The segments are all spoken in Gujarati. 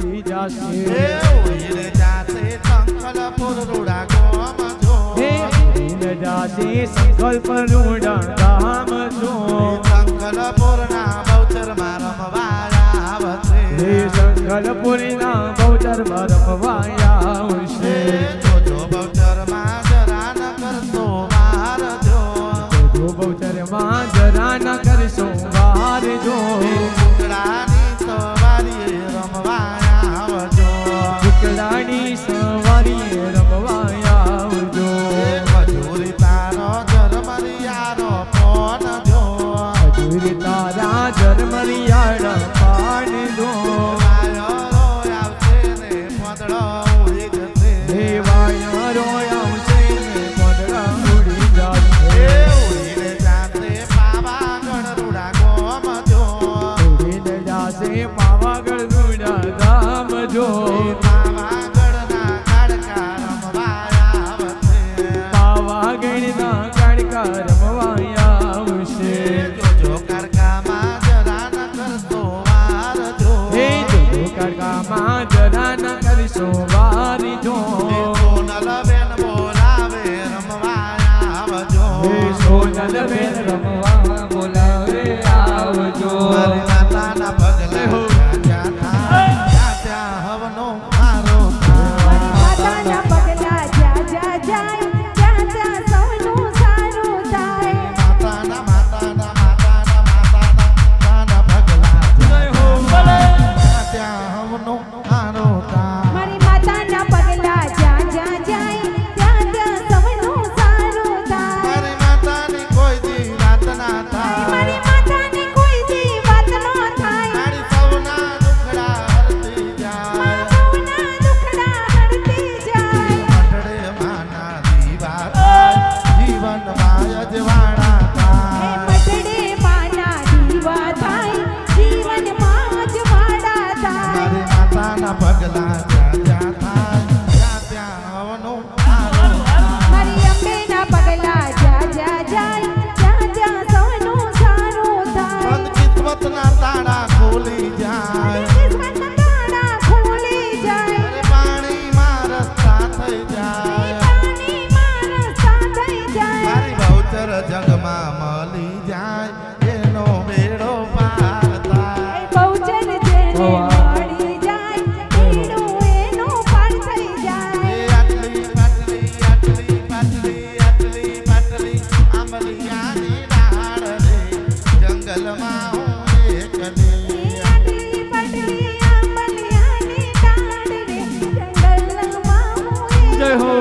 ઉડી જાશે ઉડીને જાશે સંકલ્પપુર રૂડા ગામ જો ઉડીને જાશે સંકલ્પપુર રૂડા ગામ જો સંકલ્પપુરના બહુચરમાં રમવાયા આવશે સંકલ્પપુરના બહુચરમાં રમવાયા આવશે જોજો બહુચરમાં જરા ન કરશો વાર જો બહુચરમાં જરા ન કરશો વાર જો ટુકડાની સવારીએ રમવાયા આવજો ટુકડાની સવારીએ રમવાયા આવજો મજૂરી તારો જરમરિયારો ફોન જો મજૂરી તારા જરમરિયાળા પાન જો વાયરો આવશે ને પોદળો ઉડી જશે વાયરો આવશે ને પોદળા ઉડી જશે ઉડીને જાશે પાવાગઢ રૂડા ગામ જો ઉડીને જાશે પાવાગઢ રૂડા ગામ જો પાવાગઢના કાળકા રમવાયા આવશે પાવાગઢના કાળકા રમવાયા આવશે જોજો કાળકામાં જરા ન કરશો વાર જો જોજો કાળકામાં જરા ન કરશો વાર જો સોનલબેન બોલાવે રમવાયા આવજો સોનલબેન રમવા બોલાવે આવજો મારી માતાના પગલે જ્યાં ત્યાં હવનો મારો માતાના પગલા જ્યાં જ્યાં જાય ત્યાં ત્યાં સૌનું સારું થાય માતાના પગલા જ્યાં ત્યાં હવનો મારો મારી માતાના પગલા જ્યાં જ્યાં જાય ત્યાં ત્યાં સૌનું સારું થાય મારી માતાની કોઈ દી વાત ના થાય મારી માતાની કોઈ દી વાત ન થાય મારી સૌના દુખડા હરતી જાય સૌના દુખડા હરતી જાય મંડળે માના દીવા થાય જીવનમાં અજવાળા થાય મટડે માના દીવા થાય જીવનમાં અજવાળા થાય મારી માતાના પગલા જ્યાં જ્યાં થાય ત્યાં ત્યાં હવનો મારો મારી અંબેના પગલા જ્યાં જ્યાં જાય ત્યાં ત્યાં સૌનું સારું થાય બંધ કિસ્મતના તાળા ખોલી જાય કિસ્મતના તાળા ખુલી જાય અરે પાણીમાં રસ્તા થઈ જાય પાણીમાં રસ્તા થઈ જાય મારી બહુચર જગમાં મળી જાય એનો બેડો પાર થાય બહુચર જેને મળી જાય એનો પાર થઈ જાય એ આટલી પાટલી આંબલિયાની ડાળ રે જંગલમાં હું એકલી આટલી પટલી આંબલિયાની ડાળ રે જંગલમાં હું જય હો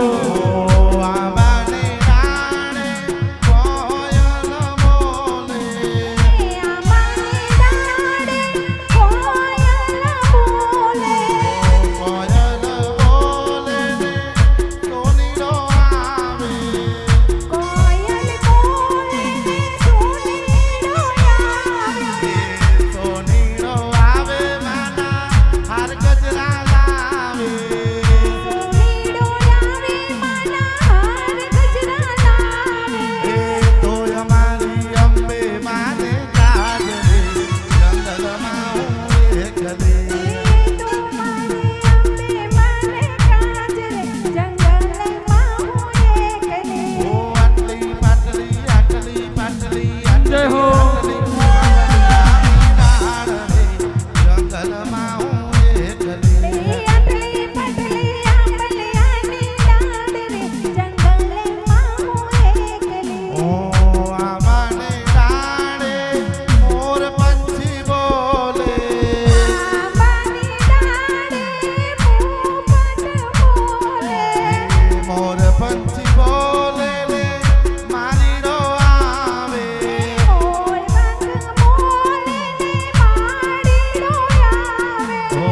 આંબાની ડાળે કોયલ બોલે આંબાની ડાળે કોયલ બોલે કોયલ બોલે ને સોનીરો આવે કોયલ બોલે ને સોનીરો આવે સોનીરો આવે માના હાર ગજરા લાવે સોનીરો આવે માના હાર ગજરા લાવે તોય મારી અંબે માને કાજ રે જંગલમાં હું એકલી તો મારી અંબે માને કાજ રે જંગલમાં હું એકલી ઓ આટલી પાટલી જય હો જંગલમાં હું એકલી આટલી પટલી આંબલિયાની ડાળ રે જંગલમાં હું એકલી ઓ આંબાને ડાળે મોર પંછી બોલે આંબાની ડાળે પોપટ બોલે મોર પંછી બોલે ને મારી રો આવે મોર પંખ બોલે ને માડીડો આવે ઓ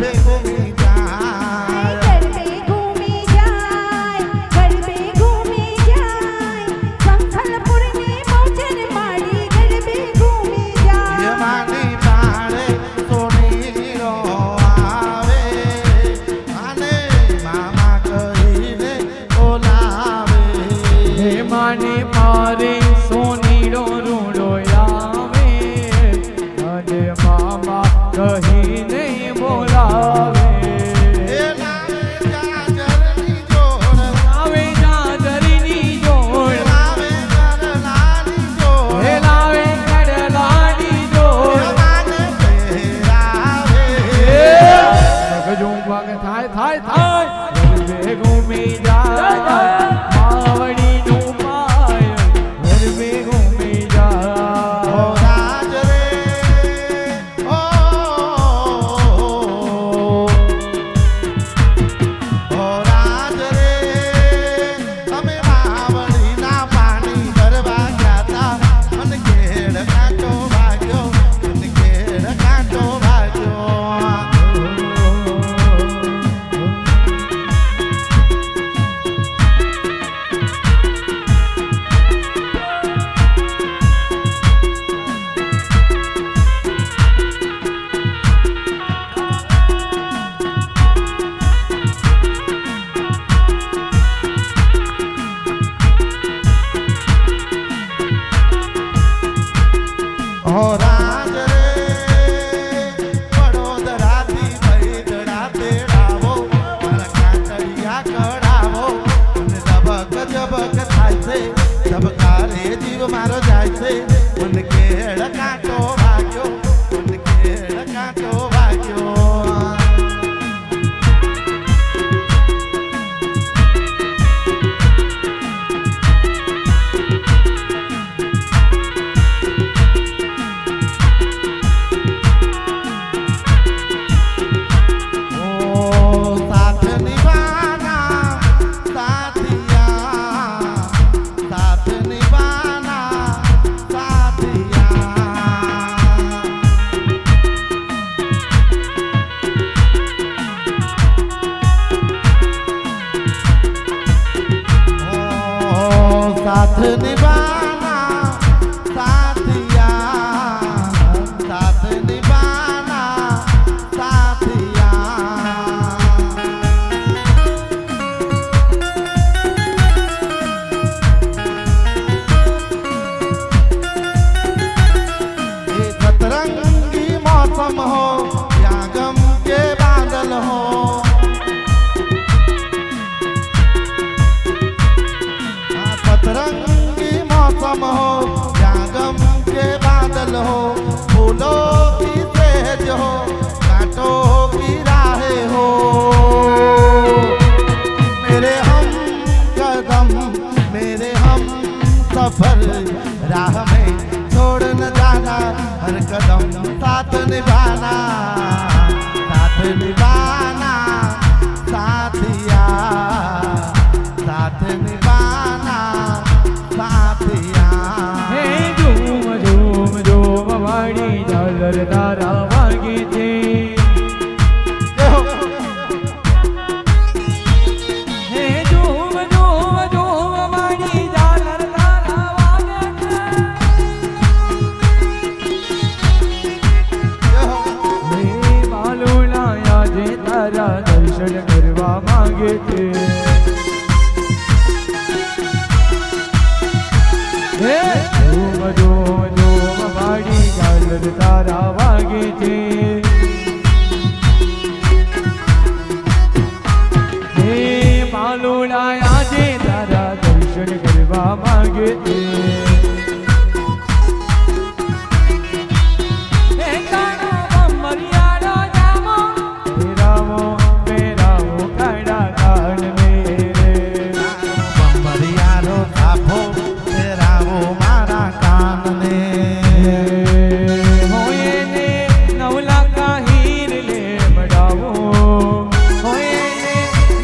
ગરબે ઘૂમી જાય ગરબે ઘૂમી જાય ગરબે ઘૂમી જાય સંખલપુરની મોજર માડી ગરબે ઘૂમી જાય માની પાડે સોનીરો આવે અને મામા કહીને બોલાવે હે માને મારે સોનીડો રૂડો આવે અને મામા કહીને બોલાવે એ લાવે જાજરની જોડ આવે જાદરીની જોડ લાવે ગરલાની જોડ હે લાવે કડલાની જોડ માને પહેરાવે ગજું પગ થાય થાય થાય ગરબે ઘૂમી જાય માવડીનું પાય ગરબે ઘૂમી ઓ જાય રાજ રે ઓ રાજ રે તમે માવડીના પાણી ભરવા ગયા તા મને ઘેડ કાંટો વાગ્યો મને ઘેડ કાંટો વાગ્યો ઓ રાજ રે વડોદરાથી ભૈદડા તેડાવો મારા કાંકરિયા કઢાવો મને ઝબક ઝબક થાય છે ઝબકારે જીવ મારો જાય છે મને કેળ કાંટો વાગ્યો મને કેળ કાંટો વાગ્યો ઓ સાથ નિભાના સાથિયા સાથ નિભાના સાથિયા ઓ સાથ નિભાના સાથિયા સાથ નિભાના સાથિયા ये सतरंगी मौसम हो या गम के बादल हो हाँ, सतरंगी मौसम हो या गम के बादल हो फूलों की तेज हो कांटों की राहें हो मेरे हम कदम मेरे हम सफर राह में छोड़ न जाना हर कदम साथ निभाना साथिया साथ निभाना साथिया હે ઝૂમ ઝૂમ ઝૂમ વાળી ઝાલર તારા વાગે છે હે ઝૂમ ઝૂમ ઝૂમ વાળી ઝાલર તારા વાગે છે હે બાલુડા આજે તારા દર્શન કરવા માંગે છે હે ઝૂમ ઝૂમ ઝૂમ વાળી ઝાલર તારા વાગે છે હે બાલુડા આજે તારા દર્શન કરવા માંગે છે હે કાનો મરિયાળો જામો પેરાવો પેરાવો કાળા કાન મેરે બંબરિયાનો થાપો તેરાવો મારા કાનને હોય ને નવલા હીર લે મડાવો હોય ને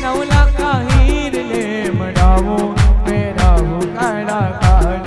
નવલા હીર લે મડાવો પેરાવો કાળા કાન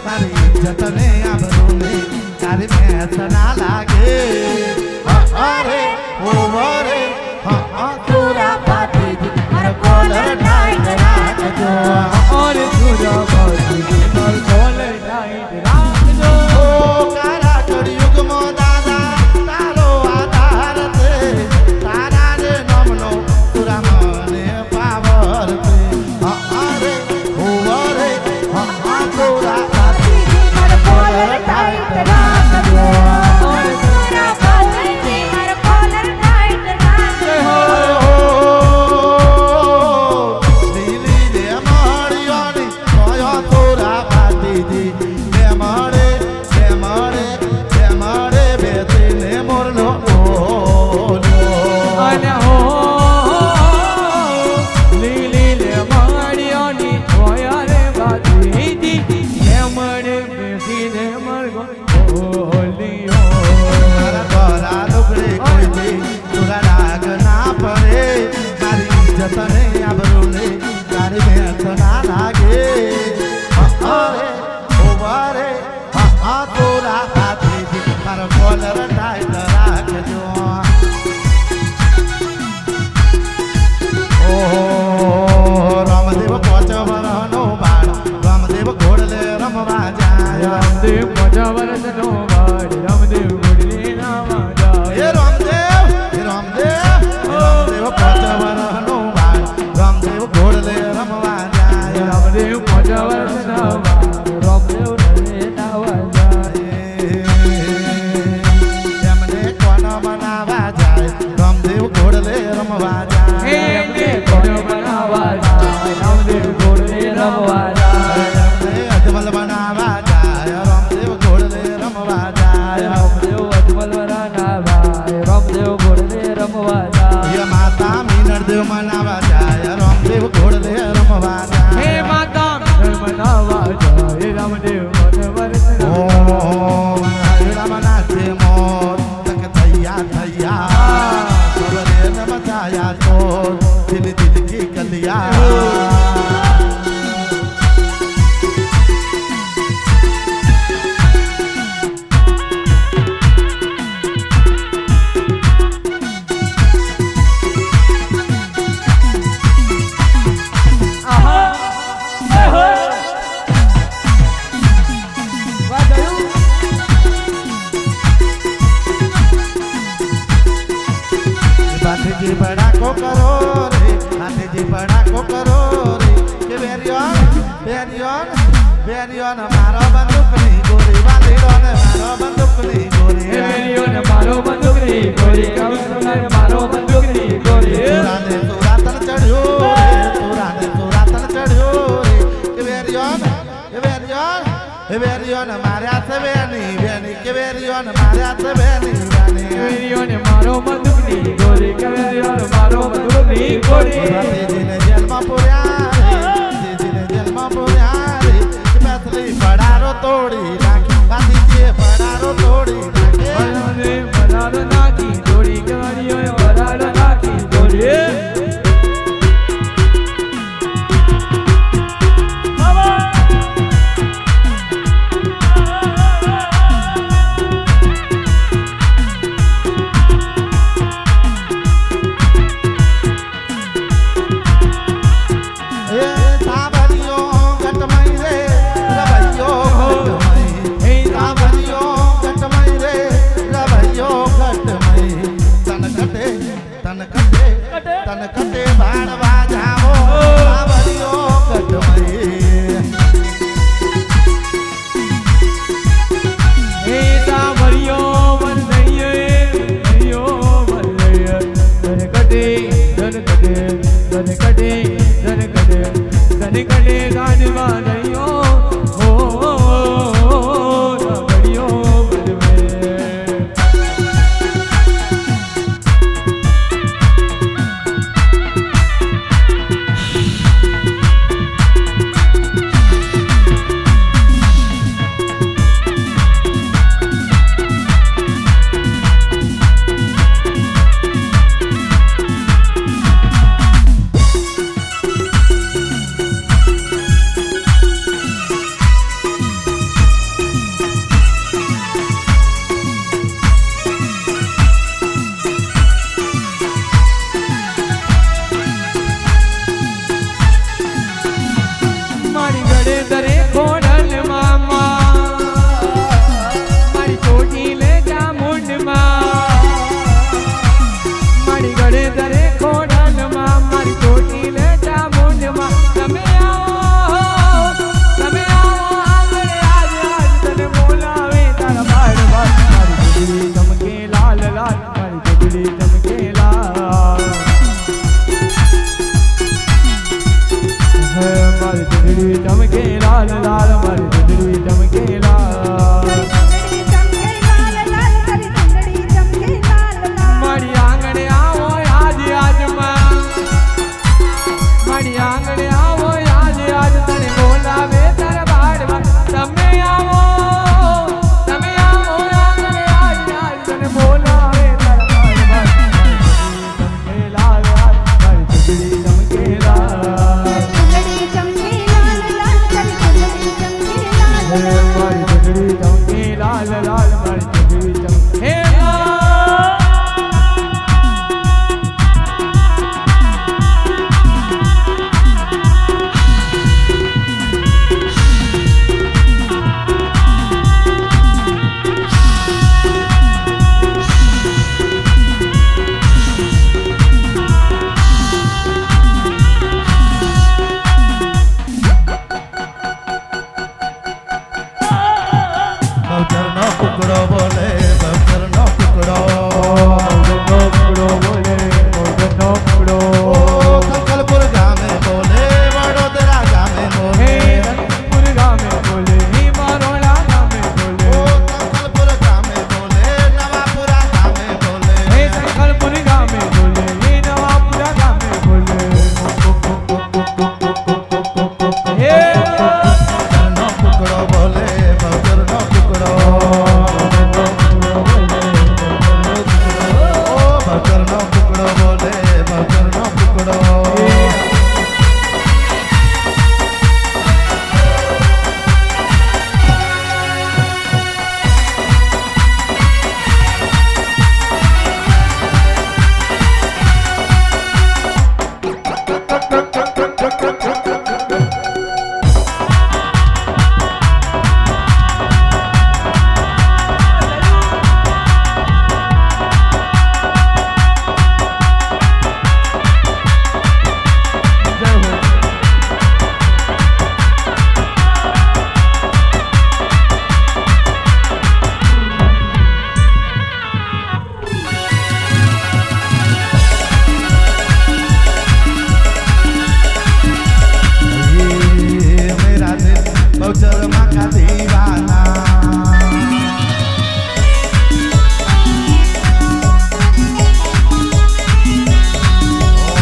મારી ઇજ્જત ને આબરૂ ને તારી મેચ ના લાગે અરે ઓવરે તોરા પાતી મારો કોલર ટાઈટ રાખજો और तुझा बाजू मर कोलर टाइट રાખજો ઓ કારા કળિયુગમાં દાદા તારો આધાર છે તારા રે નામનો તોરા મને પાવર છે અરે ઓવરે તોરા પાતી મારો કોલર ટાઈટ રાખજો और તોરા પાસેથી મારો કોલર ટાઈટ રાખજો લીલી રે માળિયાની માયા તોરા પાતીજી લે મળે બેસીને મોરલો બોલ્યો અને હો લીલી લે માળિયાની હોયા રે બાજીજી લે મળે બેસીને મરગો બોલ્યો મારા ગોરા લુગડે કોઈ તોરા રાગ ના પડે મારી ઇજ્જત ને આબરૂ ને તારી મેચ ના લાગે અરે ઓવરે તોરા પાતીજી મારો કોલર ટાઈટ રાખજો ઓહો રામદેવ પોચ વરનો બાળ રામદેવ ઘોડલે રમવા જાય રામદેવ મજા વરસનો વાડ રામદેવ ગુડલી નામા જાય રામદેવ પોચ વરનો બાળ રામદેવ ઘોડલે રમવા જાય રામદેવ મજા વરસના વાડ રામદેવ નરે નાવા જાય એમને કોણ બનાવવા જાય રામદેવ ઘોડલે રમવા હે જાય એમને કોણ બનાવવા જાય રામદેવ ગુડલી રમવા જાય એમને અજમલ બનાવવા જાય રામદેવ ઘોડલે રમવા જાય રામદેવ અજમલ વરાના ભાઈ રામદેવ ગુડલી રમવા જાય માતા મીનળદેવ મનાવા જાય રામદેવ ઘોડલે રમવા જાય હે માતા મનાવા જાય રામદેવ મન વરસના ઓમ રામ નાચે મોર તક થૈયા થૈયા સવરે નમ છાયા તો દિલ દિલ કી કલિયા હાથેજી બડાકો કરો રે હાથેજી બડાકો કરો રે કે બેરિયોન મારો બંદૂકની ગોરી વાલીડો ને મારો બંદૂકની ગોરી વેરીઓને મારો બંદૂકની ગોળી કવરને મારો બંદૂકની ગોળી તુરાને તુરાતન ચડ્યો રે તુરાને તુરાતન ચડ્યો રે કે બેરિયોન માર્યા છે વેની કે બેરિયોન માર્યા છે વેની વેરીઓને મારો બંદૂકની ગોળી કવરને મારો બંદૂકની ગોળી હાથેજીને જેલમાં પૂર્યા રે હાથેજીને જેલમાં પૂર્યા રે કે બેસલી પડારો તોડી નાખી હાથીજીએ પડારો તોડી નાખી મને બરાડ નાખી ગોળી કવરીઓએ બરાડ નાખી ગોળી એ સાવરિયો ઘટમઈ રે રવૈયો ઘટમઈ હે સાવરિયો ઘટમઈ રે રવૈયો ઘટમઈ તન કટે ભાણવા જાવો સાવરિયો ઘટમઈ હે સાવરિયો વંદઈએ વંદયો વંદઈએ ધન કટે ધન કટે ધન કટે ધન કટે ધન કટે ગાનવા નયો હો સાવરિયો વંદવે મારી ચૂંટણી ચમકી લાલ લાલ મારી ચૂંટણી ચમકી હે બહુચરનો કુકડો બોલે બહુચરનો કુકડો ઓ સંકલપુર ગામે બોલે વડોદરા ગામે બોલે ઓ સંકલપુર ગામે બોલે નવાપુરા ગામે બોલે બહુચરનો કુકડો બોલે બહુચરનો કુકડો ઓ બહુચરનો કુકડો બોલે બહુચરનો કુકડો ये मेरा दिल बहूचर माँ का दीवाना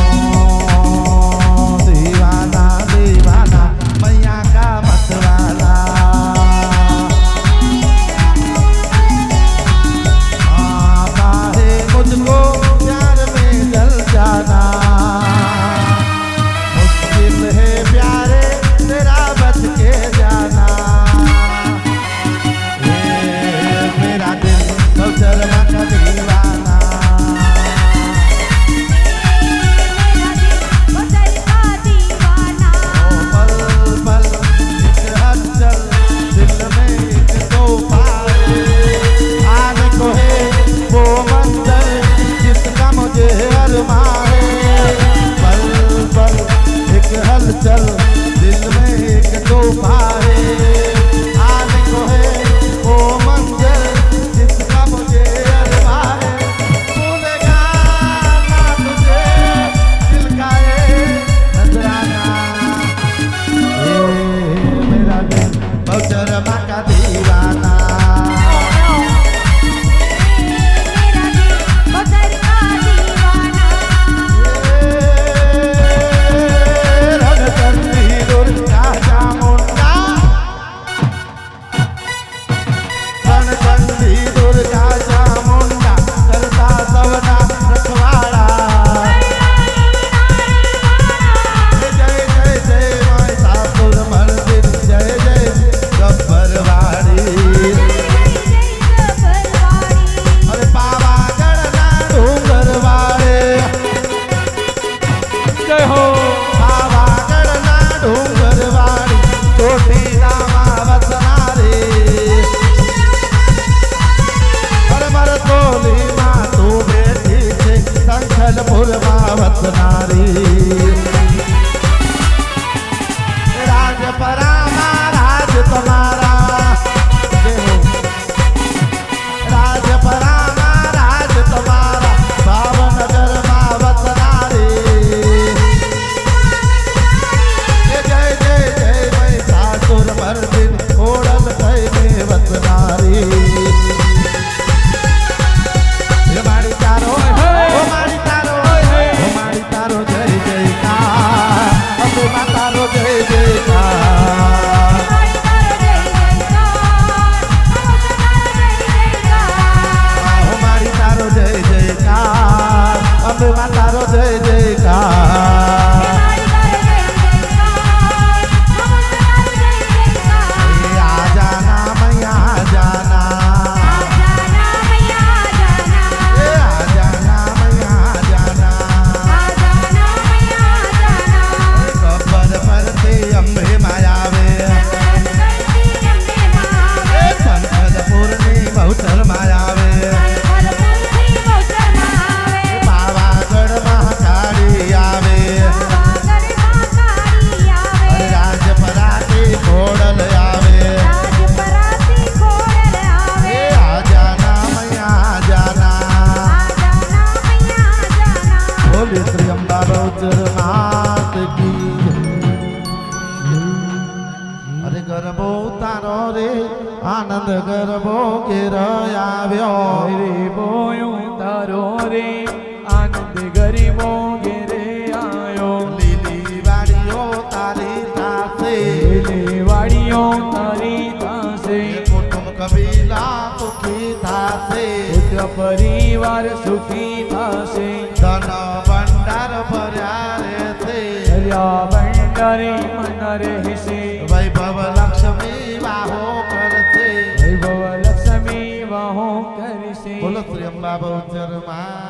ओ, दीवाना दीवाना मैया का मतवाला आता है मुझको प्यार में जल जाना मुश्किल है प्यारे तेरा बच के जाना ये मेरा दिल बहूचर माँ का दीवाना ओ पल पल एक हलचल दिल में एक तूफान आने को है वो मंजर जिसका मुझे अरमान है पल पल एक हलचल दिल में एक तूफान है आने को है वो मंजर जिसका मुझे अरमान है भूलेगा ना तुझे दिल का ये नजराना ये मेरा दिल बहूचर माँ का दीवाना रणचंडी दुर्गा चामुंडा रणचंडी दुर्गा चामुंडा करता सबना रखवाड़ा जय जय जय माय सासुर मंदिर जय जय गब्बरवाड़ी અરે ગરબો તારો રે આનંદ ગરબો ઘેર આવ્યો રે બોયું તારો રે આનંદ ગરીબો ઘેરે આયો લીલી વાડીઓ તારી સાથે લીલી વાડીઓ તારી તાસે કુટુંબ કબીલા સુખી થાશે પુત્ર પરિવાર સુખી થશે ધન ભંડાર ભર્યા રહેશે હર્યા ભંડારે મન રહેશે વૈભવ લક્ષ્મી વાહો કરશે વૈભવ લક્ષ્મી વાહો કરશે બોલો શ્રી અંબા બહુચર માં